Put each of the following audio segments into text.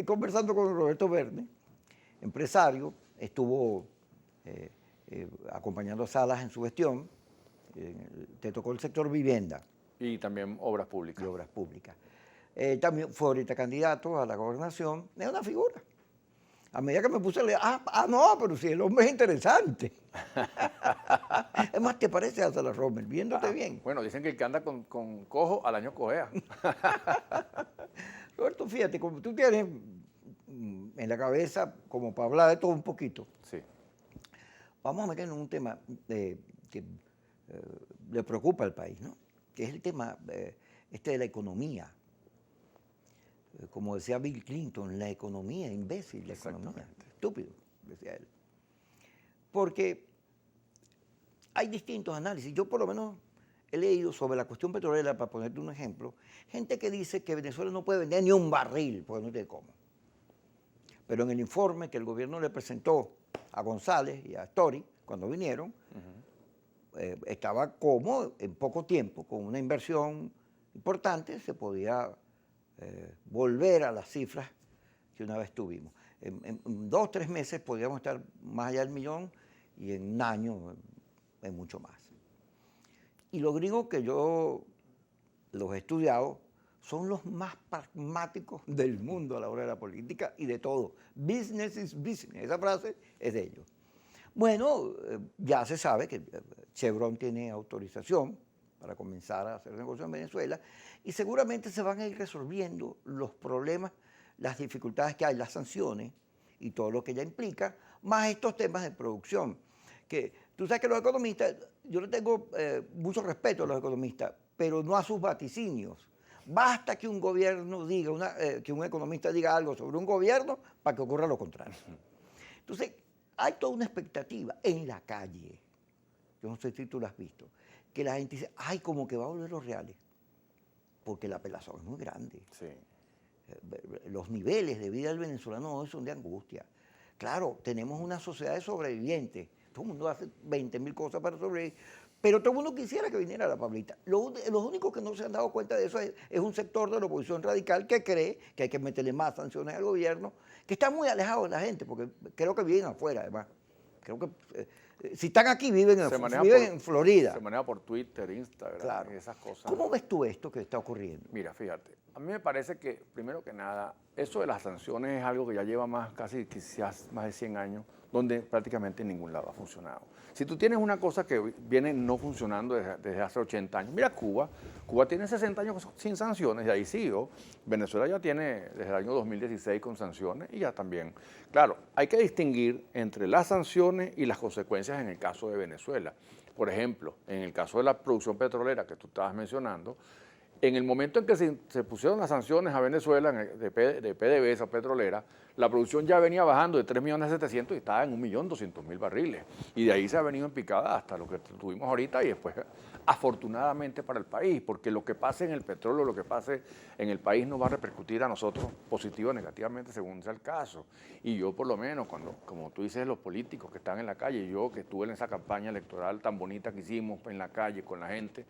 conversando con Roberto Verne, empresario, estuvo acompañando a Salas en su gestión, te tocó el sector vivienda. Y también obras públicas. Y obras públicas. También fue ahorita candidato a la gobernación, es una figura. A medida que me puse a leer, no, pero si el hombre es interesante. Es más, ¿te parece a Salas Romer? Viéndote bien. Bueno, dicen que el que anda con cojo al año cojea. Roberto, fíjate, como tú tienes en la cabeza como para hablar de todo un poquito. Sí. Vamos a meternos en un tema que le preocupa al país, ¿no? Que es el tema de la economía. Como decía Bill Clinton, la economía, imbécil, la economía, estúpido, decía él. Porque hay distintos análisis. Yo por lo menos he leído sobre la cuestión petrolera, para ponerte un ejemplo, gente que dice que Venezuela no puede vender ni un barril, porque no tiene cómo. Pero en el informe que el gobierno le presentó a González y a Story, cuando vinieron, estaba como en poco tiempo, con una inversión importante, se podía volver a las cifras que una vez tuvimos. En 2 o 3 meses podríamos estar más allá del millón y en un año en mucho más. Y los gringos que yo los he estudiado son los más pragmáticos del mundo a la hora de la política y de todo. Business is business. Esa frase es de ellos. Bueno, ya se sabe que Chevron tiene autorización para comenzar a hacer negocios en Venezuela y seguramente se van a ir resolviendo los problemas, las dificultades que hay, las sanciones y todo lo que ella implica, más estos temas de producción. Que tú sabes que los economistas, yo le tengo mucho respeto a los economistas, pero no a sus vaticinios. Basta que un gobierno diga, que un economista diga algo sobre un gobierno para que ocurra lo contrario. Entonces, hay toda una expectativa en la calle, yo no sé si tú lo has visto, que la gente dice, ay, como que va a volver los reales, porque la apelación es muy grande. Sí. Los niveles de vida del venezolano hoy son de angustia. Claro, tenemos una sociedad de sobrevivientes, todo el mundo hace 20.000 cosas para sobrevivir, pero todo el mundo quisiera que viniera la Pablita. Los únicos que no se han dado cuenta de eso es un sector de la oposición radical que cree que hay que meterle más sanciones al gobierno, que está muy alejado de la gente, porque creo que viven afuera, además. Creo que si están aquí, viven en Florida. Se maneja por Twitter, Instagram, claro. Y esas cosas. ¿Cómo ves tú esto que está ocurriendo? Mira, fíjate, a mí me parece que, primero que nada, eso de las sanciones es algo que ya lleva casi quizás más de 100 años, donde prácticamente en ningún lado ha funcionado. Si tú tienes una cosa que viene no funcionando desde hace 80 años, mira Cuba tiene 60 años sin sanciones y ahí siguió. Venezuela ya tiene desde el año 2016 con sanciones y ya también. Claro, hay que distinguir entre las sanciones y las consecuencias en el caso de Venezuela. Por ejemplo, en el caso de la producción petrolera que tú estabas mencionando, en el momento en que se pusieron las sanciones a Venezuela de PDVSA petrolera, la producción ya venía bajando de 3.700.000 y estaba en 1.200.000 barriles. Y de ahí se ha venido en picada hasta lo que tuvimos ahorita y después, afortunadamente para el país, porque lo que pase en el petróleo, lo que pase en el país nos va a repercutir a nosotros positivo o negativamente según sea el caso. Y yo por lo menos, como tú dices, los políticos que están en la calle, yo que estuve en esa campaña electoral tan bonita que hicimos en la calle con la gente,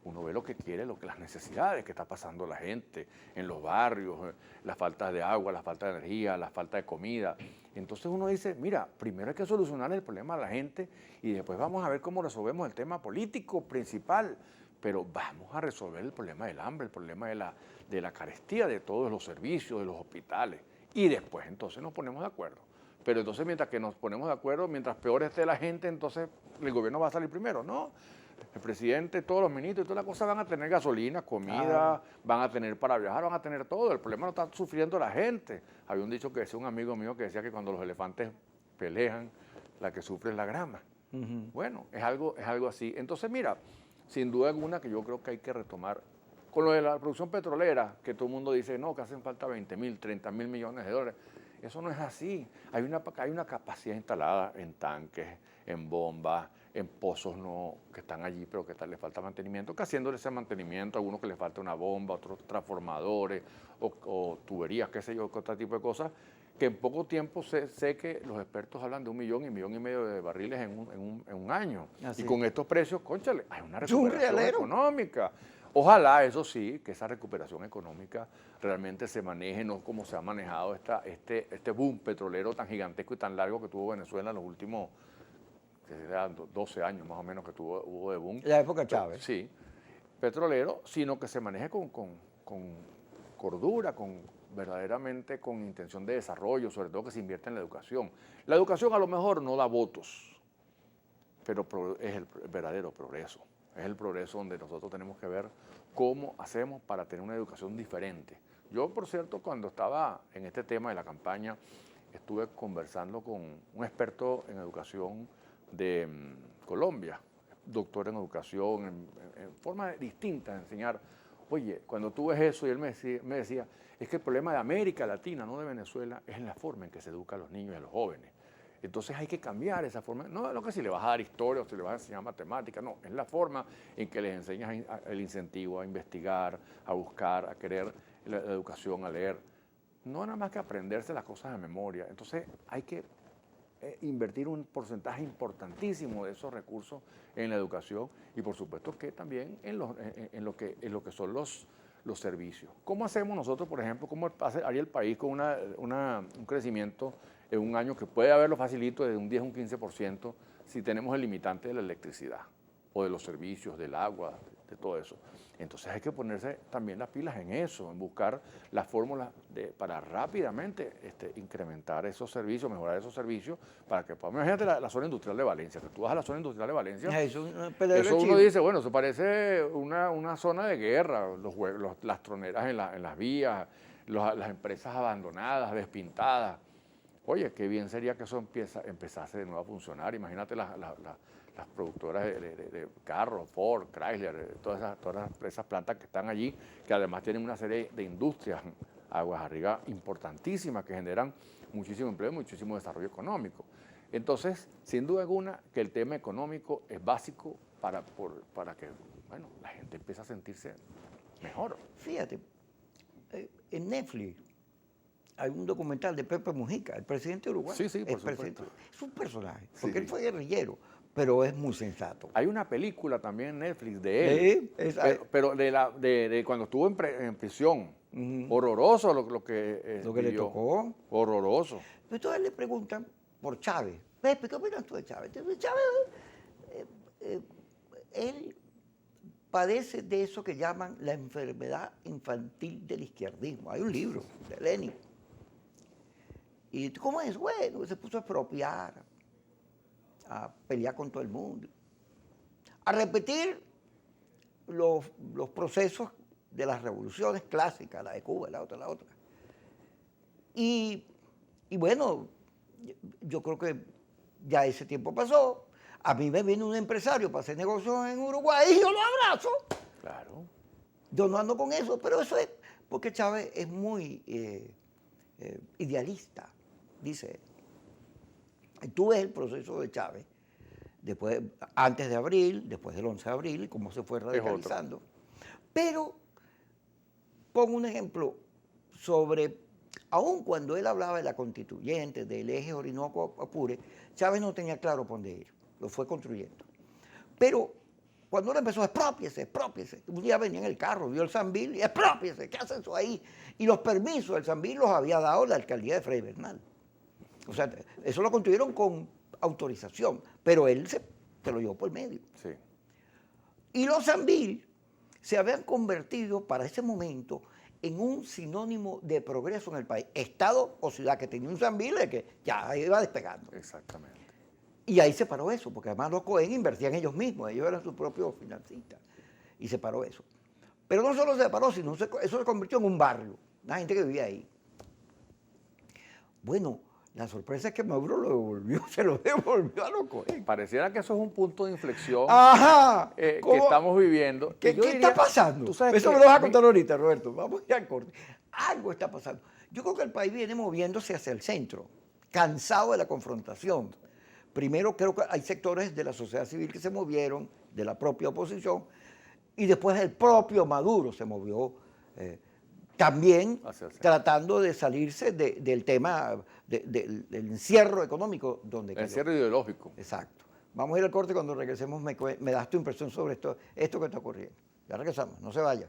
uno ve lo que quiere, las necesidades que está pasando la gente en los barrios, la falta de agua, la falta de energía, la falta de comida. Entonces uno dice, mira, primero hay que solucionar el problema de la gente y después vamos a ver cómo resolvemos el tema político principal, pero vamos a resolver el problema del hambre, el problema de la carestía de todos los servicios, de los hospitales. Y después entonces nos ponemos de acuerdo. Pero entonces mientras que nos ponemos de acuerdo, mientras peor esté la gente, entonces el gobierno va a salir primero, ¿no? El presidente, todos los ministros y todas las cosas van a tener gasolina, comida, van a tener para viajar, van a tener todo. El problema no está sufriendo la gente. Había un dicho que decía un amigo mío que decía que cuando los elefantes pelean, la que sufre es la grama. Bueno, es algo así. Entonces, mira, sin duda alguna que yo creo que hay que retomar. Con lo de la producción petrolera, que todo el mundo dice, no, que hacen falta 20.000, 30.000 millones de dólares. Eso no es así. Hay una capacidad instalada en tanques, en bombas, en pozos que están allí, pero que les falta mantenimiento, que haciéndole ese mantenimiento, a algunos que les falta una bomba, otros transformadores o tuberías, qué sé yo, otro tipo de cosas, que en poco tiempo sé que los expertos hablan de 1.000.000, 1.500.000 de barriles en un año. Así. Y con estos precios, cónchale, hay una recuperación económica. Ojalá, eso sí, que esa recuperación económica realmente se maneje, no como se ha manejado este boom petrolero tan gigantesco y tan largo que tuvo Venezuela en los últimos 12 años más o menos que hubo de boom. La época Chávez. Sí, petrolero, sino que se maneje con cordura, verdaderamente con intención de desarrollo, sobre todo que se invierta en la educación. La educación a lo mejor no da votos, pero es el verdadero progreso. Es el progreso donde nosotros tenemos que ver cómo hacemos para tener una educación diferente. Yo, por cierto, cuando estaba en este tema de la campaña, estuve conversando con un experto en educación de Colombia, doctor en educación, en forma distinta de enseñar. Oye, cuando tú ves eso, y él me decía, es que el problema de América Latina, no de Venezuela, es en la forma en que se educa a los niños y a los jóvenes. Entonces hay que cambiar esa forma, no es lo que si le vas a dar historia o si le vas a enseñar matemáticas, no, es la forma en que les enseñas el incentivo a investigar, a buscar, a querer la educación, a leer. No nada más que aprenderse las cosas de memoria. Entonces hay que invertir un porcentaje importantísimo de esos recursos en la educación y por supuesto que también en lo que son los servicios. ¿Cómo hacemos nosotros, por ejemplo, cómo haría el país con un crecimiento en un año que puede haberlo facilito de un 10 a un 15% si tenemos el limitante de la electricidad o de los servicios, del agua, de todo eso? Entonces hay que ponerse también las pilas en eso, en buscar las fórmulas para rápidamente incrementar esos servicios, mejorar esos servicios, para que podamos. Imagínate la zona industrial de Valencia, que tú vas a la zona industrial de Valencia, eso uno dice, bueno, eso parece una zona de guerra, las troneras en las vías, las empresas abandonadas, despintadas. Oye, qué bien sería que eso empezase de nuevo a funcionar. Imagínate las productoras de carros, Ford, Chrysler, todas esas plantas que están allí, que además tienen una serie de industrias aguas arriba importantísimas que generan muchísimo empleo y muchísimo desarrollo económico. Entonces, sin duda alguna, que el tema económico es básico para que la gente empiece a sentirse mejor. Fíjate, en Netflix hay un documental de Pepe Mujica, el presidente de Uruguay. Sí, por supuesto. Es un personaje, porque él fue guerrillero, pero es muy sensato. Hay una película también en Netflix de él, pero de cuando estuvo en prisión. Horroroso lo que le tocó. Horroroso. Entonces le preguntan por Chávez. Pepe, ¿qué opinas tú de Chávez? Chávez, él padece de eso que llaman la enfermedad infantil del izquierdismo. Hay un libro de Lenin. ¿Y cómo es? Bueno, se puso a expropiar, a pelear con todo el mundo, a repetir los procesos de las revoluciones clásicas, la de Cuba, la otra. Y bueno, yo creo que ya ese tiempo pasó. A mí me viene un empresario para hacer negocios en Uruguay y yo lo abrazo. Claro. Yo no ando con eso, pero eso es porque Chávez es muy idealista, dice él. Tú ves el proceso de Chávez, antes de abril, después del 11 de abril, cómo se fue radicalizando. Pero pongo un ejemplo sobre, aun cuando él hablaba de la constituyente, del eje Orinoco-Apure, Chávez no tenía claro por dónde ir, lo fue construyendo. Pero cuando él empezó, expropiese. Un día venía en el carro, vio el Sambil y expropiese, ¿qué hace eso ahí? Y los permisos del Sambil los había dado la alcaldía de Frei Bernal. O sea, eso lo construyeron con autorización, pero él se lo llevó por medio. Sí. Y los Sambil se habían convertido para ese momento en un sinónimo de progreso en el país. Estado o ciudad que tenía un Sambil que ya iba despegando. Exactamente. Y ahí se paró eso, porque además los Cohen invertían ellos mismos, ellos eran sus propios financistas. Y se paró eso. Pero no solo se paró, sino eso se convirtió en un barrio, la gente que vivía ahí. Bueno, la sorpresa es que Maduro se lo devolvió a los Cohen. Pareciera que eso es un punto de inflexión que estamos viviendo. ¿Qué está pasando? Eso me lo vas a contar ahorita, Roberto. Vamos ya al corte. Algo está pasando. Yo creo que el país viene moviéndose hacia el centro, cansado de la confrontación. Primero creo que hay sectores de la sociedad civil que se movieron, de la propia oposición, y después el propio Maduro se movió también tratando de salirse del tema del encierro económico donde el encierro ideológico. Exacto. Vamos a ir al corte, cuando regresemos me das tu impresión sobre esto que está ocurriendo. Ya regresamos, no se vaya.